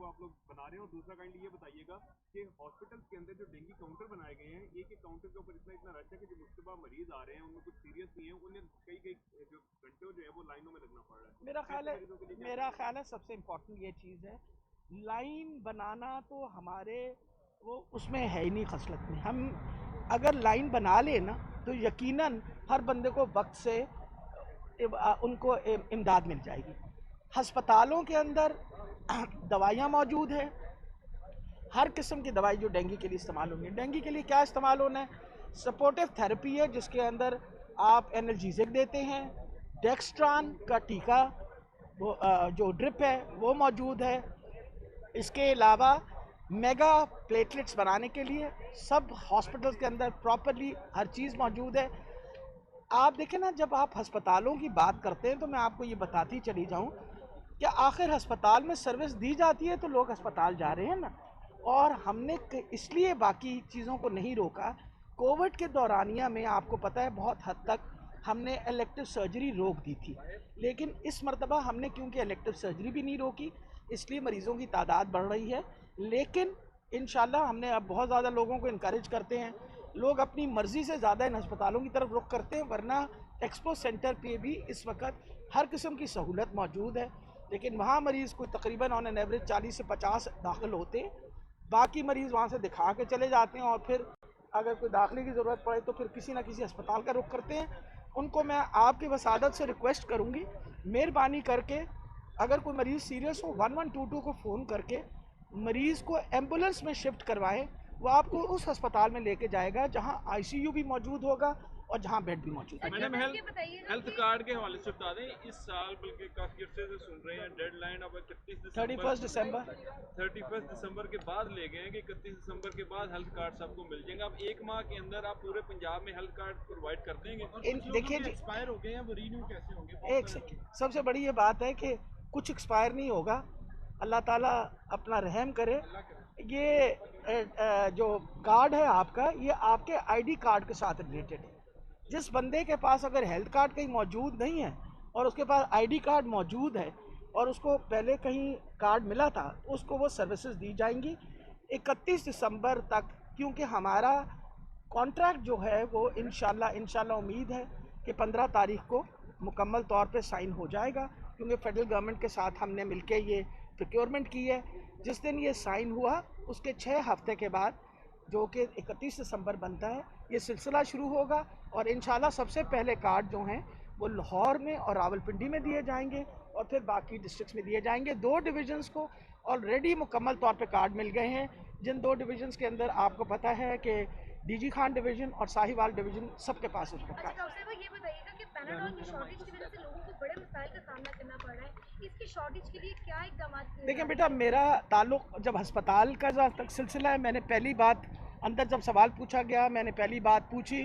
वो आप लोग बना रहे हैं? और दूसरा काइंडली ये बताइएगा कि हॉस्पिटल्स के अंदर जो डेंगू काउंटर बनाए गए हैं, एक एक काउंटर के ऊपर इतना इतना रश है कि जो मुश्तबा मरीज आ रहे हैं उनमें कुछ सीरियस नहीं है, उन्हें कई कई जो घंटों जो है वो लाइनों में लगना पड़ रहा है। मेरा ख्याल है सबसे इम्पोर्टेंट ये चीज़ है, लाइन बनाना तो हमारे वो उसमें है ही नहीं खसलत में। हम अगर लाइन बना ले ना तो यकीनन हर बंदे को वक्त से उनको इमदाद मिल जाएगी। हस्पतालों के अंदर दवाइयाँ मौजूद है, हर किस्म की दवाई जो डेंगू के लिए इस्तेमाल होंगी। डेंगू के लिए क्या इस्तेमाल होना है? सपोर्टिव थेरेपी है जिसके अंदर आप एनर्जीजिक देते हैं, डेक्स्ट्रान का टीका वो जो ड्रिप है वो मौजूद है। इसके अलावा मेगा प्लेटलेट्स बनाने के लिए सब हॉस्पिटल्स के अंदर प्रॉपरली हर चीज़ मौजूद है। आप देखें ना, जब आप अस्पतालों की बात करते हैं तो मैं आपको ये बताती चली जाऊं कि आखिर अस्पताल में सर्विस दी जाती है तो लोग अस्पताल जा रहे हैं ना। और हमने इसलिए बाकी चीज़ों को नहीं रोका। कोविड के दौरानिया में आपको पता है बहुत हद तक हमने इलेक्टिव सर्जरी रोक दी थी, लेकिन इस मरतबा हमने क्योंकि इलेक्टिव सर्जरी भी नहीं रोकी इसलिए मरीज़ों की तादाद बढ़ रही है। लेकिन इंशाल्लाह हमने अब बहुत ज़्यादा लोगों को इनकरेज करते हैं, लोग अपनी मर्ज़ी से ज़्यादा इन अस्पतालों की तरफ रुख करते हैं, वरना एक्सपो सेंटर पे भी इस वक्त हर किस्म की सहूलत मौजूद है। लेकिन वहाँ मरीज़ कोई तकरीबन ऑन एन एवरेज 40 से 50 दाखिल होते हैं, बाकी मरीज़ वहाँ से दिखा के चले जाते हैं और फिर अगर कोई दाखिले की ज़रूरत पड़े तो फिर किसी ना किसी अस्पताल का रुख करते हैं। उनको मैं आपकी वसादत से रिक्वेस्ट करूँगी, मेहरबानी करके अगर कोई मरीज़ सीरियस हो 1122 को फ़ोन करके मरीज़ को एम्बुलेंस में शिफ्ट करवाएं। वो आपको उस अस्पताल में लेके जाएगा जहां आईसीयू भी मौजूद होगा और जहां बेड भी मौजूद है। मैडम हेल्थ कार्ड के हवाले से बता दें, इस साल बल्कि काफी अर्से से सुन रहे हैं डेडलाइन अब 31 दिसंबर 31 दिसंबर के बाद ले गए हैं कि 31 दिसंबर के बाद हेल्थ कार्ड सबको मिल जाएंगे। अब एक माह के अंदर आप पूरे पंजाब में हेल्थ कार्ड प्रोवाइड कर देंगे? देखिए जी, एक्सपायर हो गए हैं वो रीन्यू कैसे होंगे? एक सेकेंड, सबसे बड़ी ये बात है कि कुछ एक्सपायर नहीं होगा, अल्लाह ताला अपना रहम करे। ये जो कार्ड है आपका, ये आपके आईडी कार्ड के साथ रिलेटेड है। जिस बंदे के पास अगर हेल्थ कार्ड कहीं मौजूद नहीं है और उसके पास आईडी कार्ड मौजूद है और उसको पहले कहीं कार्ड मिला था, उसको वो सर्विसेज दी जाएंगी 31 दिसंबर तक। क्योंकि हमारा कॉन्ट्रैक्ट जो है वो इंशाल्लाह उम्मीद है कि 15 तारीख को मुकम्मल तौर पे साइन हो जाएगा, क्योंकि फेडरल गवर्नमेंट के साथ हमने मिलके ये प्रोक्योरमेंट की है। जिस दिन ये साइन हुआ उसके 6 हफ्ते के बाद, जो कि 31 दिसंबर बनता है, ये सिलसिला शुरू होगा और इंशाल्लाह सबसे पहले कार्ड जो हैं वो लाहौर में और रावलपिंडी में दिए जाएंगे और फिर बाकी डिस्ट्रिक्ट्स में दिए जाएंगे। 2 डिविजन्स को ऑलरेडी मुकम्मल तौर पे कार्ड मिल गए हैं, जिन 2 डिविजन्स के अंदर आपको पता है कि डीजी खान डिवीजन और साहिवाल डिवीजन सबके पास उसका कार्ड। डॉक्टर साहब ये बताइएगा कि पैनाडोल की शॉर्टेज की वजह से लोगों को बड़े मसाइल का सामना करना पड़ रहा है, इसकी शॉर्टेज के लिए क्या इकदाम? देखिए बेटा, मेरा ताल्लुक जब अस्पताल का जहाँ तक सिलसिला है, मैंने पहली बात अंदर जब सवाल पूछा गया मैंने पहली बात पूछी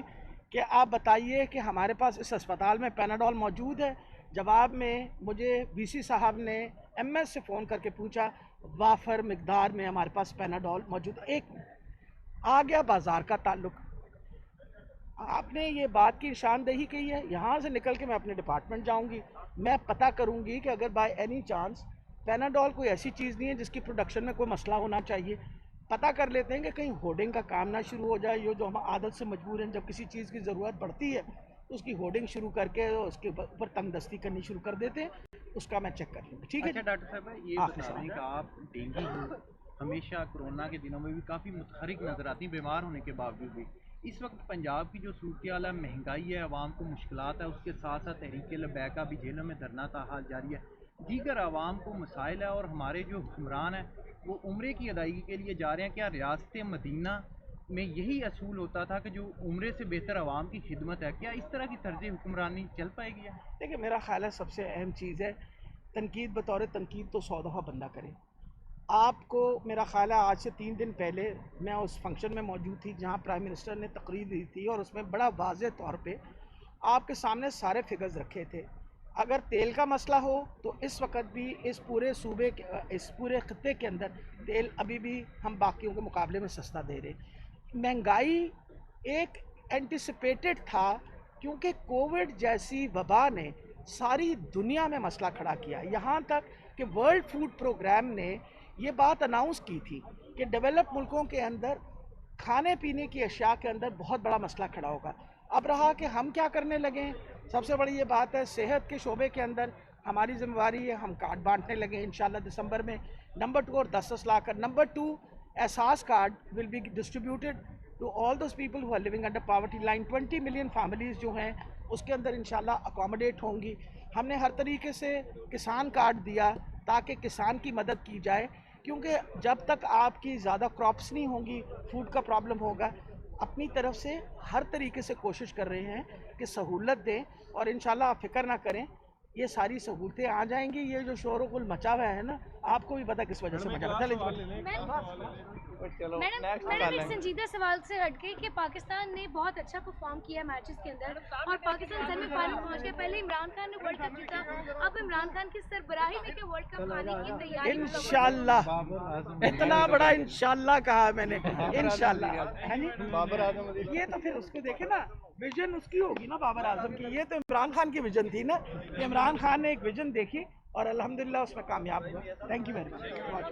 कि आप बताइए कि हमारे पास इस अस्पताल में पैनाडोल मौजूद है। जवाब में मुझे वीसी साहब ने एमएस से फ़ोन करके पूछा, वाफर मकदार में हमारे पास पैनाडोल मौजूद। एक आ गया बाज़ार का ताल्लुक। आपने ये बात की निशानदेही की है, यहाँ से निकल के मैं अपने डिपार्टमेंट जाऊँगी, मैं पता करूँगी कि अगर बाय एनी चांस पैनाडोल कोई ऐसी चीज़ नहीं है जिसकी प्रोडक्शन में कोई मसला होना चाहिए। पता कर लेते हैं कि कहीं होर्डिंग का काम ना शुरू हो जाए। ये जो हम आदत से मजबूर हैं, जब किसी चीज़ की ज़रूरत पड़ती है तो उसकी होर्डिंग शुरू करके उसके ऊपर तंगदस्ती करनी शुरू कर देते हैं, उसका मैं चेक कर लूँगा। ठीक है। अच्छा डॉक्टर साहब, ये बता दें कि आप डेंगू हमेशा कोरोना के दिनों में भी काफ़ी मुतहरिक नज़र आती हैं बीमार होने के बावजूद भी। इस वक्त पंजाब की जो सूरत हाल है, महंगाई है, आवाम को मुश्किलात है, उसके साथ साथ तहरीक लबैका भी जेलों में धरना ताहाल जारी है, दीगर आवाम को मसाइल है और हमारे जो हुक्मरान हैं वो उम्रे की अदायगी के लिए जा रहे हैं। क्या रियासत मदीना में यही असूल होता था कि जो उम्रे से बेहतर आवाम की खिदमत है? क्या इस तरह की तर्ज हुक्मरानी चल पाएगी? देखिए, मेरा ख्याल है सबसे अहम चीज़ है तनकीद। बतौर तनकीद तो 100 दफ़ा बंदा करे। आपको मेरा ख्याल है आज से 3 दिन पहले मैं उस फंक्शन में मौजूद थी जहां प्राइम मिनिस्टर ने तकरीर दी थी और उसमें बड़ा वाज़ेह तौर पे आपके सामने सारे फिगर्स रखे थे। अगर तेल का मसला हो तो इस वक्त भी इस पूरे सूबे के इस पूरे खत्ते के अंदर तेल अभी भी हम बाकियों के मुकाबले में सस्ता दे रहे। महंगाई एक एंटिसिपेटेड था, क्योंकि कोविड जैसी वबा ने सारी दुनिया में मसला खड़ा किया। यहाँ तक कि वर्ल्ड फूड प्रोग्राम ने ये बात अनाउंस की थी कि डेवलप मुल्कों के अंदर खाने पीने की अशिया के अंदर बहुत बड़ा मसला खड़ा होगा। अब रहा कि हम क्या करने लगे हैं, सबसे बड़ी ये बात है सेहत के शोबे के अंदर हमारी जिम्मेवारी है, हम कार्ड बांटने लगे हैं इंशाल्लाह दिसंबर में। नंबर 2 और 10 लाख का। Number 2 Ehsaas card will be distributed to all those people who are living under poverty line. 20 million families जो हैं उसके अंदर इंशाल्लाह अकोमोडेट होंगी। हमने हर तरीके से किसान कार्ड दिया ताकि किसान की मदद की जाए, क्योंकि जब तक आपकी ज़्यादा क्रॉप्स नहीं होंगी फूड का प्रॉब्लम होगा। अपनी तरफ से हर तरीके से कोशिश कर रहे हैं कि सहूलत दें, और इंशाल्लाह आप फिक्र ना करें, ये सारी सहूलतें आ जाएंगी। ये जो शोर गुल मचा हुआ है ना, आपको भी पता किस वजह से मचा हुआ है। मैडम एक संजीदा सवाल से हटके कि पाकिस्तान ने बहुत अच्छा परफॉर्म किया मैचेस के अंदर और पाकिस्तान सेमीफाइनल पहुंच गया। पहले इमरान खान ने वर्ल्ड कप जीता, अब इमरान खान की सरबराही में वर्ल्ड कप आने की तैयारी इंशाल्लाह, इतना बड़ा इंशाल्लाह कहा मैंने, इंशाल्लाह है नी। बाबर आजम ये तो फिर उसको देखे ना, विजन उसकी होगी ना बाबर आजम की। ये तो इमरान खान की विजन थी ना, इमरान खान ने एक विजन देखी और अल्हम्दुलिल्लाह उसमें कामयाब हुआ। Thank you very much.